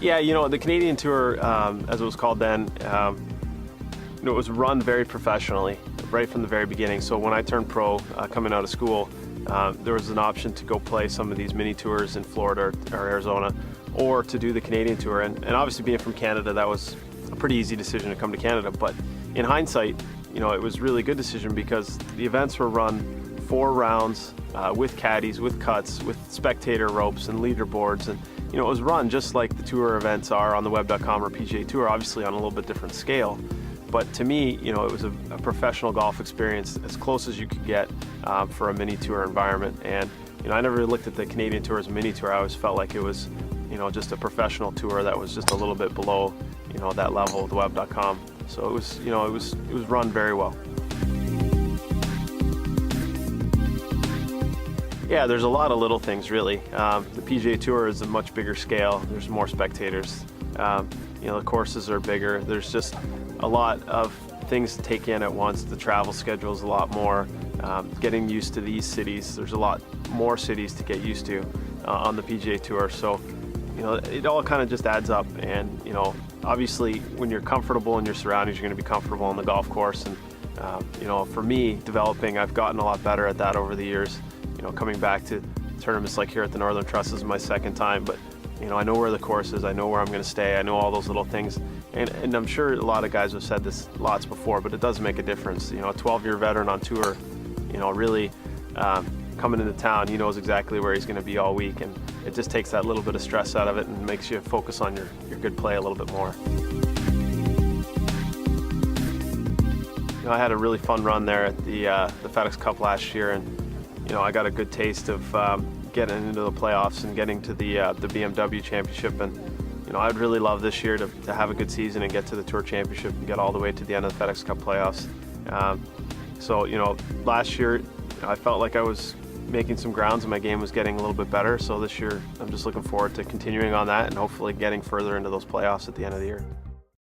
Yeah, the Canadian Tour, as it was called then, it was run very professionally right from the very beginning. So when I turned pro, coming out of school, there was an option to go play some of these mini tours in Florida or Arizona, or to do the Canadian Tour. And obviously being from Canada, that was a pretty easy decision to come to Canada. But in hindsight, it was really a good decision because the events were run 4 rounds with caddies, with cuts, with spectator ropes and leaderboards. And it was run just like the tour events are on the web.com or PGA Tour, obviously on a little bit different scale. But to me, it was a professional golf experience as close as you could get for a mini tour environment. And I never really looked at the Canadian Tour as a mini tour. I always felt like it was just a professional tour that was just a little bit below that level of the web.com. So it was run very well. Yeah, there's a lot of little things really. The PGA Tour is a much bigger scale. There's more spectators. The courses are bigger. There's just a lot of things to take in at once. The travel schedule is a lot more. Getting used to these cities, there's a lot more cities to get used to on the PGA Tour. So, it all kind of just adds up. And, obviously when you're comfortable in your surroundings, you're going to be comfortable on the golf course. And, for me, I've gotten a lot better at that over the years. Coming back to tournaments like here at the Northern Trust is my second time, but I know where the course is, I know where I'm going to stay, I know all those little things, and I'm sure a lot of guys have said this lots before, but it does make a difference. A 12-year veteran on tour, really coming into town, he knows exactly where he's going to be all week, and it just takes that little bit of stress out of it and makes you focus on your good play a little bit more. I had a really fun run there at the FedEx Cup last year, and I got a good taste of getting into the playoffs and getting to the BMW Championship. And I'd really love this year to have a good season and get to the Tour Championship and get all the way to the end of the FedEx Cup playoffs. So last year I felt like I was making some grounds and my game was getting a little bit better. So this year I'm just looking forward to continuing on that and hopefully getting further into those playoffs at the end of the year.